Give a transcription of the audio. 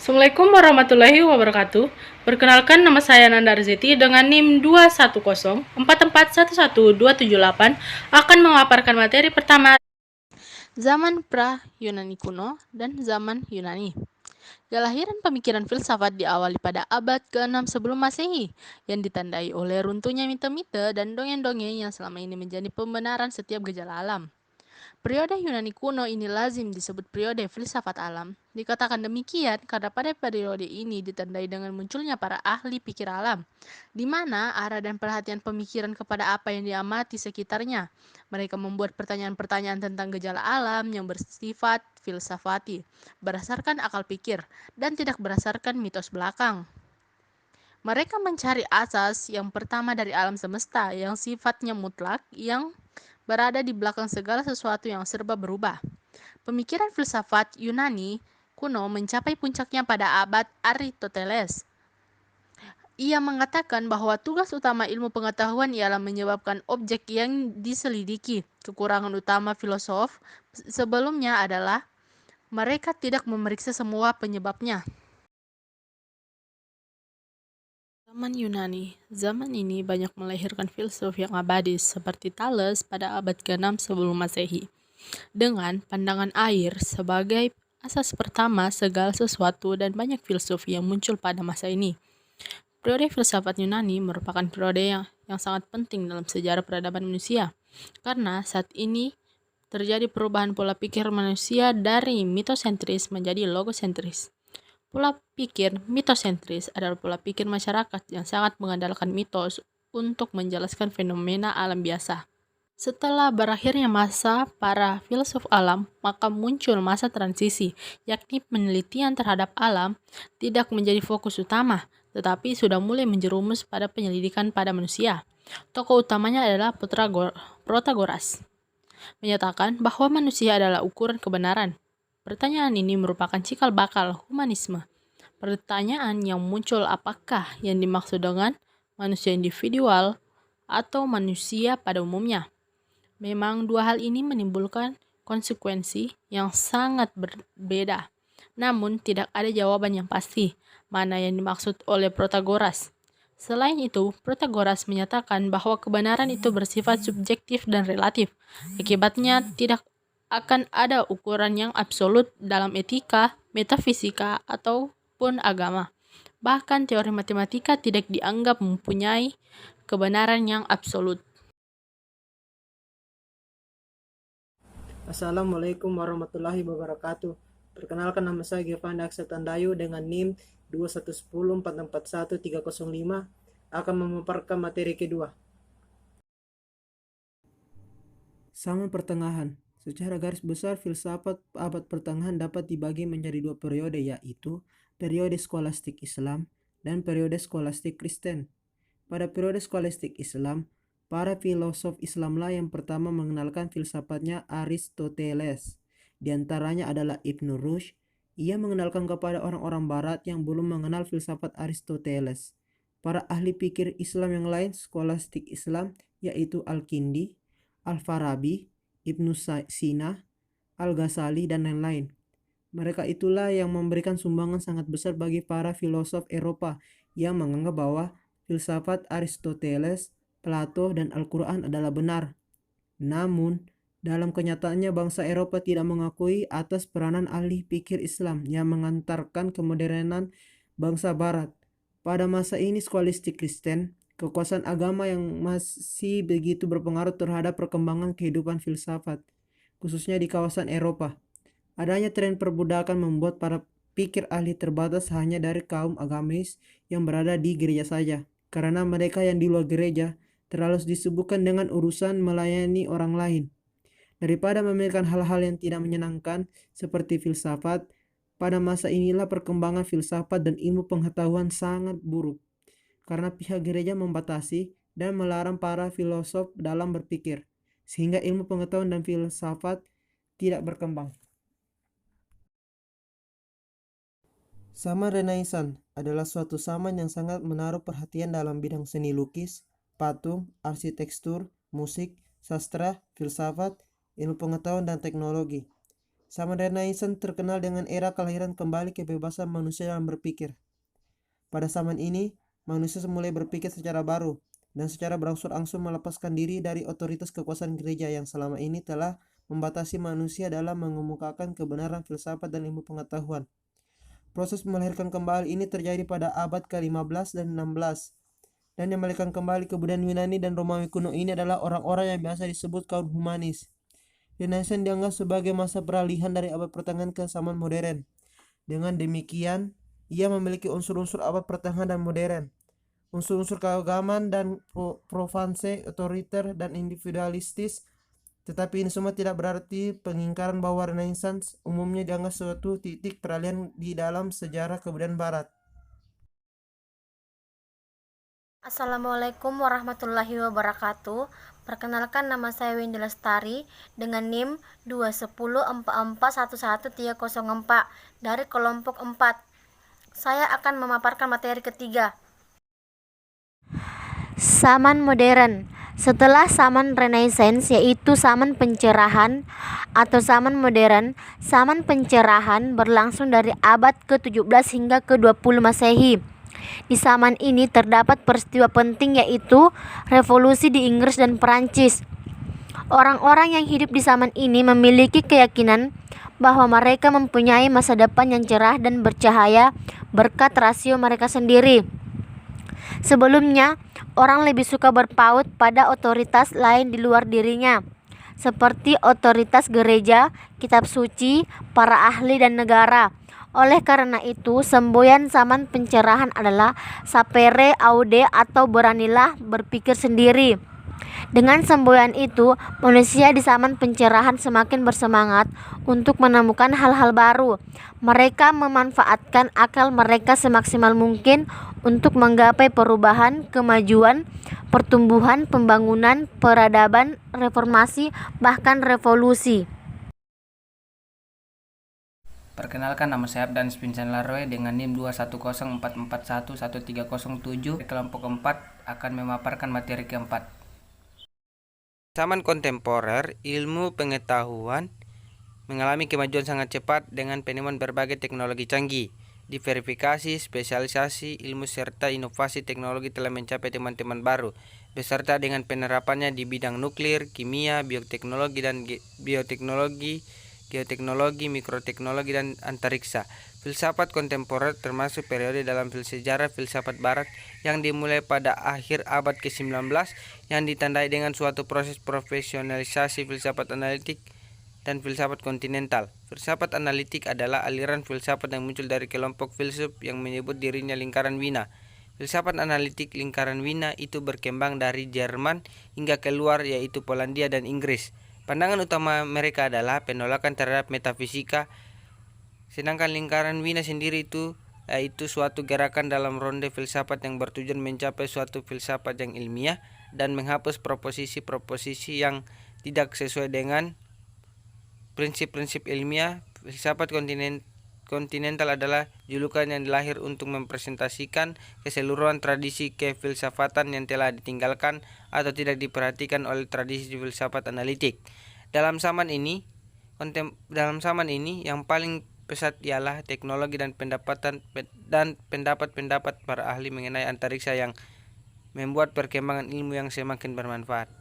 Assalamualaikum warahmatullahi wabarakatuh. Perkenalkan, nama saya Nanda Arzeti dengan NIM 21044111278 akan memaparkan materi pertama, zaman pra-Yunani kuno dan zaman Yunani. Kelahiran pemikiran filsafat diawali pada abad ke-6 sebelum Masehi, yang ditandai oleh runtuhnya mite-mite dan dongeng-dongeng yang selama ini menjadi pembenaran setiap gejala alam. Periode Yunani kuno ini lazim disebut periode filsafat alam. Dikatakan demikian karena pada periode ini ditandai dengan munculnya para ahli pikir alam, di mana arah dan perhatian pemikiran kepada apa yang diamati sekitarnya. Mereka membuat pertanyaan-pertanyaan tentang gejala alam yang bersifat filsafati, berdasarkan akal pikir, dan tidak berdasarkan mitos belakang. Mereka mencari asas yang pertama dari alam semesta yang sifatnya mutlak, yang berada di belakang segala sesuatu yang serba berubah. Pemikiran filsafat Yunani kuno mencapai puncaknya pada abad Aristoteles. Ia mengatakan bahwa tugas utama ilmu pengetahuan ialah menyebabkan objek yang diselidiki. Kekurangan utama filosof sebelumnya adalah mereka tidak memeriksa semua penyebabnya. Zaman Yunani. Zaman ini banyak melahirkan filsuf yang abadi seperti Thales pada abad ke-6 sebelum Masehi, dengan pandangan air sebagai asas pertama segala sesuatu, dan banyak filsuf yang muncul pada masa ini. Periode filsafat Yunani merupakan periode yang sangat penting dalam sejarah peradaban manusia, karena saat ini terjadi perubahan pola pikir manusia dari mitosentris menjadi logosentris. Pola pikir mitosentris adalah pola pikir masyarakat yang sangat mengandalkan mitos untuk menjelaskan fenomena alam biasa. Setelah berakhirnya masa para filsuf alam, maka muncul masa transisi, yakni penelitian terhadap alam tidak menjadi fokus utama, tetapi sudah mulai menjerumus pada penyelidikan pada manusia. Tokoh utamanya adalah Protagoras, menyatakan bahwa manusia adalah ukuran kebenaran. Pertanyaan ini merupakan cikal bakal humanisme. Pertanyaan yang muncul, apakah yang dimaksud dengan manusia individual atau manusia pada umumnya? Memang dua hal ini menimbulkan konsekuensi yang sangat berbeda. Namun tidak ada jawaban yang pasti mana yang dimaksud oleh Protagoras. Selain itu, Protagoras menyatakan bahwa kebenaran itu bersifat subjektif dan relatif. Akibatnya tidak akan ada ukuran yang absolut dalam etika, metafisika, ataupun agama. Bahkan teori matematika tidak dianggap mempunyai kebenaran yang absolut. Assalamualaikum warahmatullahi wabarakatuh. Perkenalkan, nama saya Gevanda Aksatandayu dengan NIM 211441305 akan memaparkan materi kedua. Zaman pertengahan. Secara garis besar, filsafat abad pertengahan dapat dibagi menjadi dua periode, yaitu periode skolastik Islam dan periode skolastik Kristen. Pada periode skolastik Islam, para filosof Islamlah yang pertama mengenalkan filsafatnya Aristoteles. Di antaranya adalah Ibnu Rushd. Ia mengenalkan kepada orang-orang barat yang belum mengenal filsafat Aristoteles. Para ahli pikir Islam yang lain skolastik Islam yaitu Al-Kindi, Al-Farabi, Ibnu Sina, Al-Ghazali, dan lain-lain. Mereka itulah yang memberikan sumbangan sangat besar bagi para filosof Eropa yang menganggap bahwa filsafat Aristoteles, Plato, dan Al-Quran adalah benar. Namun, dalam kenyataannya bangsa Eropa tidak mengakui atas peranan ahli pikir Islam yang mengantarkan kemodernan bangsa Barat. Pada masa ini skolastik Kristen, kekuasaan agama yang masih begitu berpengaruh terhadap perkembangan kehidupan filsafat, khususnya di kawasan Eropa. Adanya tren perbudakan membuat para pikir ahli terbatas hanya dari kaum agamis yang berada di gereja saja, karena mereka yang di luar gereja terlalu disibukkan dengan urusan melayani orang lain. Daripada memikirkan hal-hal yang tidak menyenangkan seperti filsafat, pada masa inilah perkembangan filsafat dan ilmu pengetahuan sangat buruk, karena pihak gereja membatasi dan melarang para filosof dalam berpikir, sehingga ilmu pengetahuan dan filsafat tidak berkembang. Zaman Renaissance adalah suatu zaman yang sangat menaruh perhatian dalam bidang seni lukis, patung, arsitektur, musik, sastra, filsafat, ilmu pengetahuan, dan teknologi. Zaman Renaissance terkenal dengan era kelahiran kembali kebebasan manusia dalam berpikir. Pada zaman ini, manusia mulai berpikir secara baru dan secara berangsur-angsur melepaskan diri dari otoritas kekuasaan gereja yang selama ini telah membatasi manusia dalam mengemukakan kebenaran filsafat dan ilmu pengetahuan. Proses melahirkan kembali ini terjadi pada abad ke-15 dan 16. Dan yang melahirkan kembali kebudayaan Yunani dan Romawi kuno ini adalah orang-orang yang biasa disebut kaum humanis. Renaissance dianggap sebagai masa peralihan dari abad pertengahan ke zaman modern. Dengan demikian, ia memiliki unsur-unsur abad pertengahan dan modern. Unsur-unsur keagamaan dan Provence, otoriter dan individualistis. Tetapi ini semua tidak berarti pengingkaran bahwa Renaissance umumnya dianggap suatu titik peralihan di dalam sejarah kebudayaan Barat. Assalamualaikum warahmatullahi wabarakatuh. Perkenalkan, nama saya Windy Lestari dengan NIM 21044110304 dari kelompok 4. Saya akan memaparkan materi ketiga. Zaman modern. Setelah zaman Renaissance, yaitu zaman pencerahan atau zaman modern, zaman pencerahan berlangsung dari abad ke-17 hingga ke-20 Masehi. Di zaman ini terdapat peristiwa penting, yaitu revolusi di Inggris dan Perancis. Orang-orang yang hidup di zaman ini memiliki keyakinan bahwa mereka mempunyai masa depan yang cerah dan bercahaya berkat rasio mereka sendiri. Sebelumnya, orang lebih suka berpaut pada otoritas lain di luar dirinya, seperti otoritas gereja, kitab suci, para ahli, dan negara. Oleh karena itu, semboyan zaman pencerahan adalah sapere aude atau beranilah berpikir sendiri. Dengan semboyan itu, manusia di zaman pencerahan semakin bersemangat untuk menemukan hal-hal baru. Mereka memanfaatkan akal mereka semaksimal mungkin untuk menggapai perubahan, kemajuan, pertumbuhan, pembangunan, peradaban, reformasi, bahkan revolusi. Perkenalkan, nama saya Abdan Spinsan Laroe dengan NIM 21044111307. Kelompok 4 akan memaparkan materi keempat. Zaman kontemporer, ilmu pengetahuan mengalami kemajuan sangat cepat dengan penemuan berbagai teknologi canggih. Diverifikasi, spesialisasi, ilmu serta inovasi teknologi telah mencapai teman-teman baru, beserta dengan penerapannya di bidang nuklir, kimia, bioteknologi, geoteknologi, mikroteknologi, dan antariksa. Filsafat kontemporer termasuk periode dalam sejarah filsafat barat yang dimulai pada akhir abad ke-19 yang ditandai dengan suatu proses profesionalisasi filsafat analitik dan filsafat kontinental. Filsafat analitik adalah aliran filsafat yang muncul dari kelompok filsuf yang menyebut dirinya lingkaran Wina. Filsafat analitik lingkaran Wina itu berkembang dari Jerman hingga keluar, yaitu Polandia dan Inggris. Pandangan utama mereka adalah penolakan terhadap metafisika, sedangkan lingkaran Wina sendiri yaitu suatu gerakan dalam ronde filsafat yang bertujuan mencapai suatu filsafat yang ilmiah dan menghapus proposisi-proposisi yang tidak sesuai dengan prinsip-prinsip ilmiah. Filsafat kontinental adalah julukan yang lahir untuk mempresentasikan keseluruhan tradisi kefilsafatan yang telah ditinggalkan atau tidak diperhatikan oleh tradisi filsafat analitik. Dalam zaman ini yang paling pesat ialah teknologi dan pendapat para ahli mengenai antariksa yang membuat perkembangan ilmu yang semakin bermanfaat.